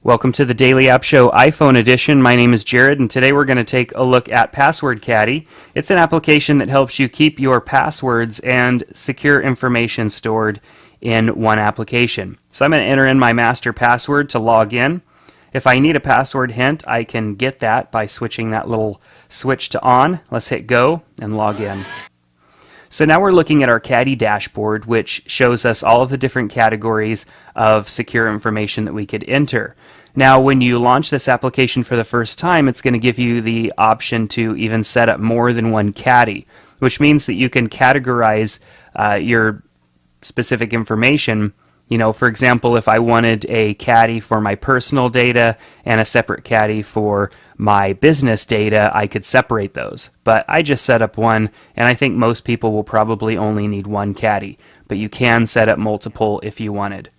Welcome to the Daily App Show iPhone edition. My name is Jared, and today we're going to take a look at Password Caddy. It's an application that helps you keep your passwords and secure information stored in one application. So I'm going to enter in my master password to log in. If I need a password hint, I can get that by switching that little switch to on. Let's hit go and log in. So now we're looking at our Caddy dashboard, which shows us all of the different categories of secure information that we could enter. Now, when you launch this application for the first time, it's going to give you the option to even set up more than one Caddy, which means that you can categorize your specific information. You know, for example, if I wanted a Caddy for my personal data and a separate Caddy for my business data, I could separate those. But I just set up one, and I think most people will probably only need one Caddy. But you can set up multiple if you wanted,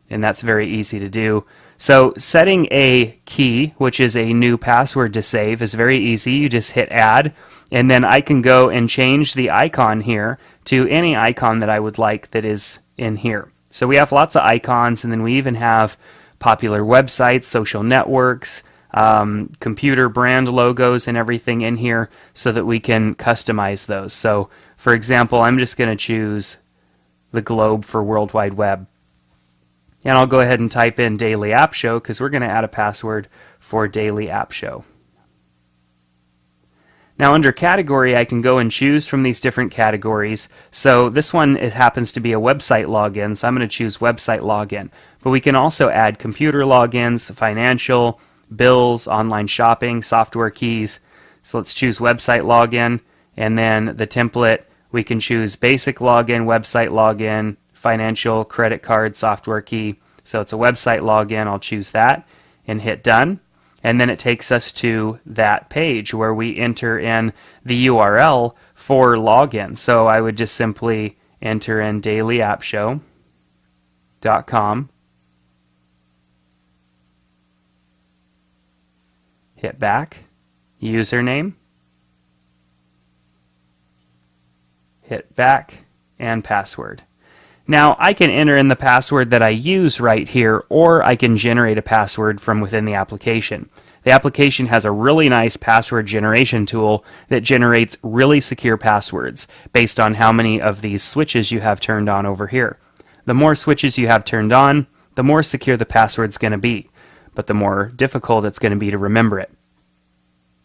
and that's very easy to do. So setting a key, which is a new password to save, is very easy. You just hit add, and then I can go and change the icon here to any icon that I would like that is in here. So we have lots of icons, and then we even have popular websites, social networks, computer brand logos and everything in here so that we can customize those. So for example, I'm just going to choose the globe for World Wide Web. And I'll go ahead and type in Daily App Show because we're going to add a password for Daily App Show. Now under category, I can go and choose from these different categories. So this one, it happens to be a website login, so I'm going to choose website login. But we can also add computer logins, financial, bills, online shopping, software keys. So let's choose website login, and then the template, we can choose basic login, website login, financial, credit card, software key. So it's a website login. I'll choose that and hit done. And then it takes us to that page where we enter in the URL for login. So I would just simply enter in dailyappshow.com, hit back, username, hit back, and password. Now I can enter in the password that I use right here, or I can generate a password from within the application. The application has a really nice password generation tool that generates really secure passwords based on how many of these switches you have turned on over here. The more switches you have turned on, the more secure the password's going to be, but the more difficult it's going to be to remember it.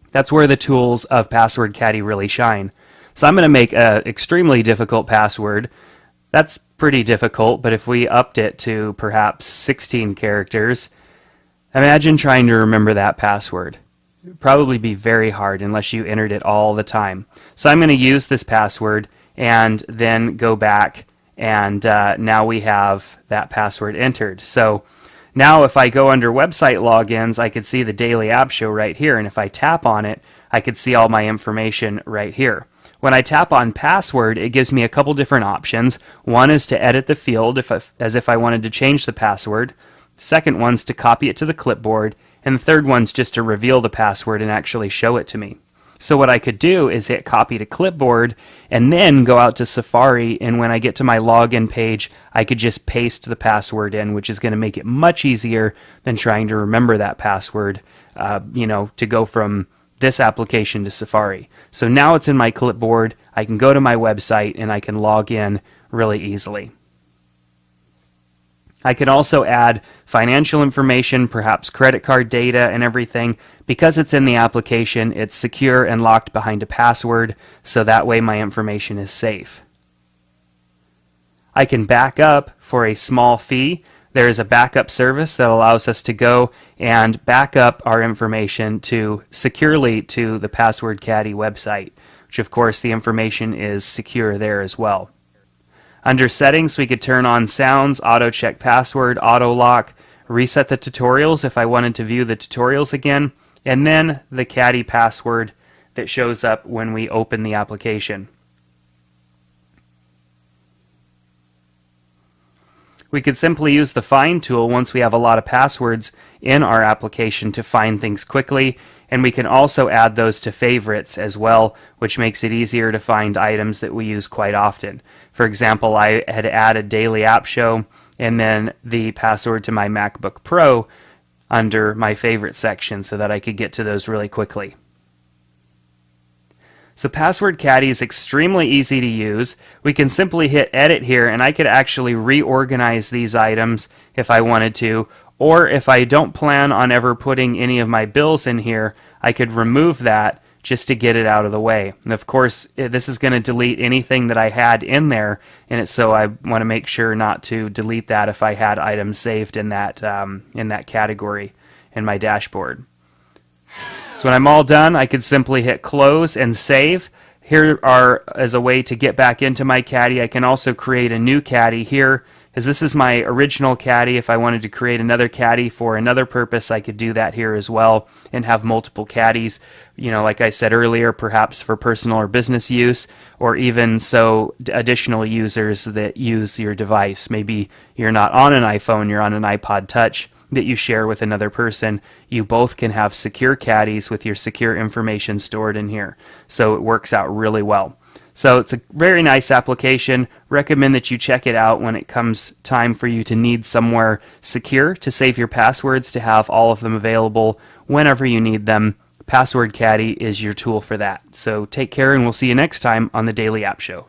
That's where the tools of Password Caddy really shine. So I'm going to make an extremely difficult password. That's pretty difficult, but if we upped it to perhaps 16 characters, imagine trying to remember that password. It would probably be very hard unless you entered it all the time. So I'm going to use this password and then go back, and now we have that password entered. So now if I go under website logins, I could see the Daily App Show right here, and if I tap on it, I could see all my information right here. When I tap on password, it gives me a couple different options. One is to edit the field as if I wanted to change the password. Second one's to copy it to the clipboard. And the third one's just to reveal the password and actually show it to me. So what I could do is hit copy to clipboard and then go out to Safari, and when I get to my login page, I could just paste the password in, which is going to make it much easier than trying to remember that password, to go from this application to Safari. So now it's in my clipboard, I can go to my website, and I can log in really easily. I can also add financial information, perhaps credit card data and everything. Because it's in the application, it's secure and locked behind a password, so that way my information is safe. I can back up for a small fee. There is a backup service that allows us to go and back up our information securely to the Password Caddy website, which of course the information is secure there as well. Under settings, we could turn on sounds, auto check password, auto lock, reset the tutorials if I wanted to view the tutorials again, and then the Caddy password that shows up when we open the application. We could simply use the find tool once we have a lot of passwords in our application to find things quickly, and we can also add those to favorites as well, which makes it easier to find items that we use quite often. For example, I had added Daily App Show and then the password to my MacBook Pro under my favorite section so that I could get to those really quickly. So Password Caddy is extremely easy to use. We can simply hit edit here and I could actually reorganize these items if I wanted to, or if I don't plan on ever putting any of my bills in here, I could remove that just to get it out of the way. And of course, this is going to delete anything that I had in there, and so I want to make sure not to delete that if I had items saved in that category in my dashboard. So when I'm all done, I could simply hit close and save. Here are, as a way to get back into my Caddy, I can also create a new Caddy here, as this is my original Caddy. If I wanted to create another Caddy for another purpose, I could do that here as well and have multiple Caddies. You know, like I said earlier, perhaps for personal or business use, or even so additional users that use your device. Maybe you're not on an iPhone, you're on an iPod Touch that you share with another person. You both can have secure Caddies with your secure information stored in here. So it works out really well. So it's a very nice application. Recommend that you check it out when it comes time for you to need somewhere secure to save your passwords, to have all of them available whenever you need them. Password Caddy is your tool for that. So take care, and we'll see you next time on the Daily App Show.